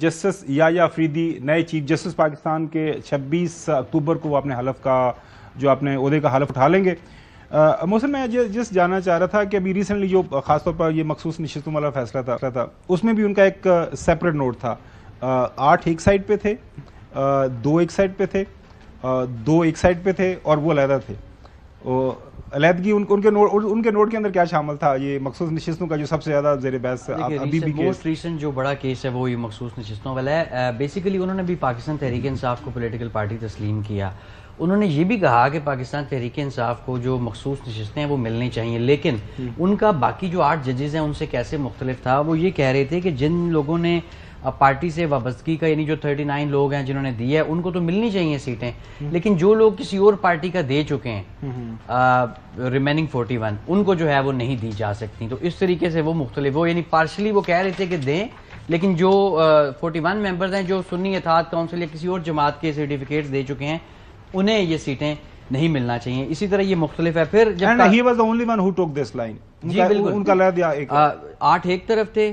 Justice याया अफरीदी नए chief justice Pakistan के 26 अक्टूबर को वो अपने हलफ का जो अपने ओहदे का हलफ उठा लेंगे। मौसम मैं जिस जानना चाह रहा था कि अभी रिसेंटली जो खासतौर पर ये मखसूस नशिस्तों वाला फैसला था उसमें भी उनका एक सेपरेट नोट था। 8 एक साइड पे थे, 2 एक साइड पे थे, 2 एक साइड पे थे और वो अलहदा थे। अलहदगी उनके नोट के अंदर क्या शामिल था? ये मखसूस नशिस्तों का जो सबसे ज्यादा जेर बहस अभी भी मोस्ट रिसेंट जो बड़ा केस है वो ये मखसूस नशिस्तों वाला है। बेसिकली उन्होंने भी पाकिस्तान तहरीक इंसाफ को पॉलिटिकल पार्टी तस्लीम किया। उन्होंने ये भी कहा कि पाकिस्तान तहरीक इंसाफ को जो मखसूस नशिस्तें हैं वो मिलनी चाहिए, लेकिन उनका बाकी जो 8 जजेस हैं उनसे कैसे मुख्तलिफ था। वो ये कह रहे थे कि जिन लोगों ने पार्टी से वाबस्तगी का, यानी जो 39 लोग हैं जिन्होंने दी है, उनको तो मिलनी चाहिए सीटें, लेकिन जो लोग किसी और पार्टी का दे चुके हैं रिमेनिंग 41 उनको जो है वो नहीं दी जा सकती। तो इस तरीके से वो मुख्तलिफ, वो यानी पार्शली वो कह रहे थे कि दें, लेकिन जो 41 मेंबर्स हैं जो सुन्नी इत्तेहाद काउंसिल या किसी और जमात के सर्टिफिकेट्स दे चुके हैं उन्हें ये सीटें नहीं मिलना चाहिए। इसी तरह ये मुख्तलिफ है। फिर जब he was the only one who took this line. जी बिल्कुल, उनका लहद 8 एक तरफ थे,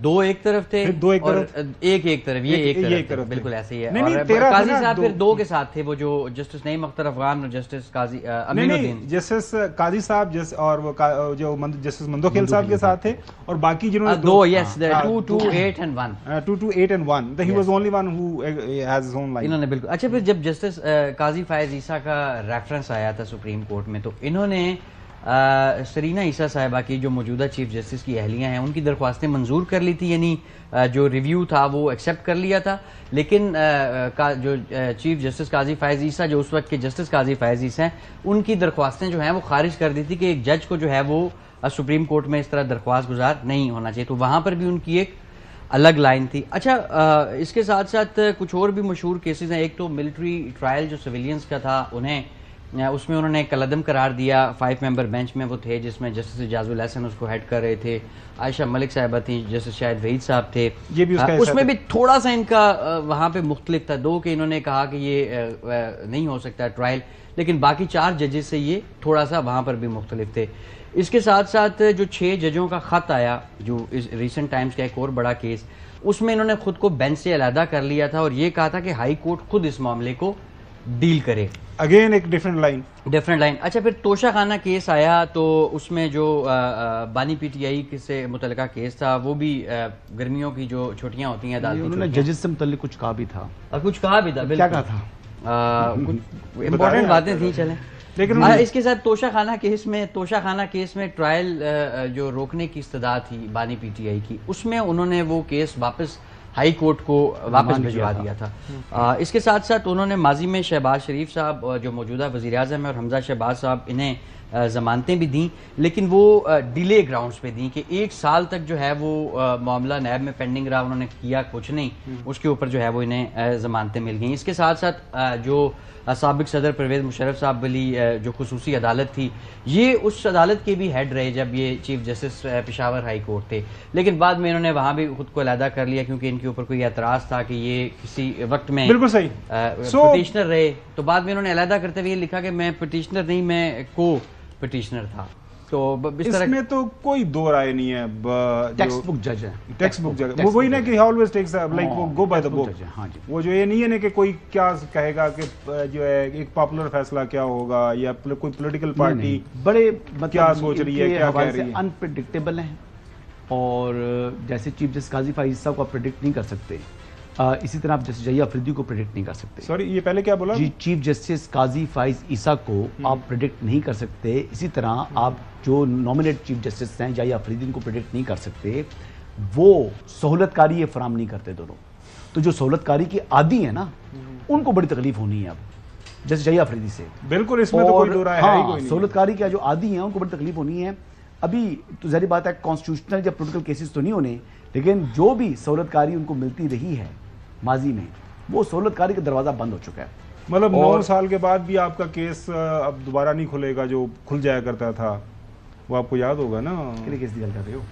2 एक तरफ थे, 2 एक और तरफ, एक तरफ, ये एक तरफ, बिल्कुल ऐसे ही है। और काजी साहब फिर 2 के साथ थे, वो जो जस्टिस नईम अख्तर अफगान और जस्टिस काजी अमीनुद्दीन, जस्टिस काजी साहब और वो जो जस्टिस मंदोखेल साहब के साथ थे, और बाकी जिन्होंने 2 yes 2 2 8 and 1 2 2 8 and 1 he was only one who has his own line. इन्होंने बिल्कुल। अच्छा, फिर जब जस्टिस काजी फायज ईसा का रेफरेंस आया था सुप्रीम कोर्ट में, तो इन्होंने सरीना ईसा साहिबा की जो मौजूदा चीफ जस्टिस की अहलियाँ हैं उनकी दरख्वास्तें मंजूर कर ली थी, यानी जो रिव्यू था वो एक्सेप्ट कर लिया था। लेकिन जो चीफ जस्टिस काजी फायज ईसा, जो उस वक्त के जस्टिस काजी फायज ईसा हैं, उनकी दरख्वास्तें जो हैं वो खारिज कर दी थी कि एक जज को जो है वो सुप्रीम कोर्ट में इस तरह दरख्वास्त गुजार नहीं होना चाहिए। तो वहाँ पर भी उनकी एक अलग लाइन थी। अच्छा, इसके साथ साथ कुछ और भी मशहूर केसेस हैं। एक तो मिलिट्री ट्रायल जो सिविलियंस का था, उन्हें उसमें उन्होंने कलदम करार दिया। 5 मेंबर बेंच में वो थे जिसमें जस्टिस इजाजुल हसन उसको हेड कर रहे थे, आयशा मलिक साहिबा थी, जस्टिस शाहिद वहीद साहब थे। ये भी उसमें भी थोड़ा सा इनका वहाँ पे मुख्तलिफ था। 2 के इन्होंने कहा कि ये नहीं हो सकता ट्रायल, लेकिन बाकी 4 जजेस से ये थोड़ा सा वहाँ पर भी मुख्तलिफ थे। इसके साथ साथ जो 6 जजों का खत आया, जो इस रिसेंट टाइम्स का एक और बड़ा केस, उसमें इन्होंने खुद को बेंच से अलहदा कर लिया था और ये कहा था कि हाई कोर्ट खुद इस मामले को डील करे। अगेन एक डिफरेंट लाइन। अच्छा, फिर तोशा खाना केस आया, तो उसमें जो बानी पीटीआई से मुतल्लिका केस था, वो भी गर्मियों की जो छुट्टियां होती हैं, उन्होंने जजेस से मुतल्लिक कुछ कहा भी था। क्या कहा था? कुछ इम्पोर्टेंट बातें थी। चलें, लेकिन इसके साथ तोशा खाना केस में ट्रायल जो रोकने की इस्तदा थी बानी पीटीआई की, उसमें उन्होंने वो केस वापस हाई कोर्ट को वापस भिजवा दिया था। इसके साथ साथ उन्होंने माजी में शहबाज शरीफ साहब जो मौजूदा वज़ीर आज़म है और हमजा शहबाज साहब, इन्हें ज़मानतें भी दी, लेकिन वो डिले ग्राउंड्स पे दी कि 1 साल तक जो है वो मामला नैब में पेंडिंग रहा, उन्होंने किया कुछ नहीं, उसके ऊपर जो है वो इन्हें ज़मानतें मिल गई। इसके साथ साथ जो साबिक सदर परवेज़ मुशर्रफ साहब वाली जो खुसूसी अदालत थी, ये उस अदालत के भी हेड रहे जब ये chief justice Peshawar high court थे, लेकिन बाद में इन्होंने वहाँ भी खुद को अलहदा कर लिया क्योंकि इनके ऊपर कोई एतराज़ था कि ये किसी वक्त में बिल्कुल सही पिटिशनर रहे। तो बाद में इन्होंने अलहदा करते हुए लिखा कि मैं पिटिशनर नहीं, मैं को पिटिशनर था। तो इसमें तो कोई दो राय नहीं है। टेक्स्ट बुक जज है, वो वही ना कि ऑलवेज टेक्स लाइक वो गो बाय द बुक। वो जो ये नहीं है ना कि कोई क्या कहेगा कि जो है एक पॉपुलर फैसला क्या होगा या कोई पॉलिटिकल पार्टी बड़े क्या सोच रही है, क्या कह रही है, अनप्रेडिक्टेबल है। और जैसे चीफ जस्टिस काजी फायज साहब को आप प्रेडिक्ट नहीं कर सकते, इसी तरह आप जस्टिस याया अफरीदी को प्रेडिक्ट नहीं कर सकते। सॉरी, ये पहले क्या बोला जी? चीफ जस्टिस काजी फायज ईसा को आप प्रेडिक्ट नहीं कर सकते, इसी तरह आप जो नॉमिनेट चीफ जस्टिस हैं याया अफरीदी को प्रेडिक्ट नहीं कर सकते। वो सहूलतकारी ये फराम नहीं करते दोनों। तो जो सहूलतकारी की आदी है ना, उनको बड़ी तकलीफ होनी है अब जस्टिस याया अफरीदी से। बिल्कुल, इसमें तो कोई दो राय है ही कोई नहीं। सहूलतकारी के जो आदी हैं उनको बड़ी तकलीफ होनी है। अभी तो जाहिर बात है कॉन्स्टिट्यूशनल या पोलिटिकल केसेस तो नहीं होने, लेकिन जो भी सहूलतकारी उनको मिलती रही है माजी में, वो सहूलतकारी का दरवाजा बंद हो चुका है। मतलब 9 साल के बाद भी आपका केस अब दोबारा नहीं खुलेगा, जो खुल जाया करता था, वो आपको याद होगा ना। केस की गल कर रहे हो?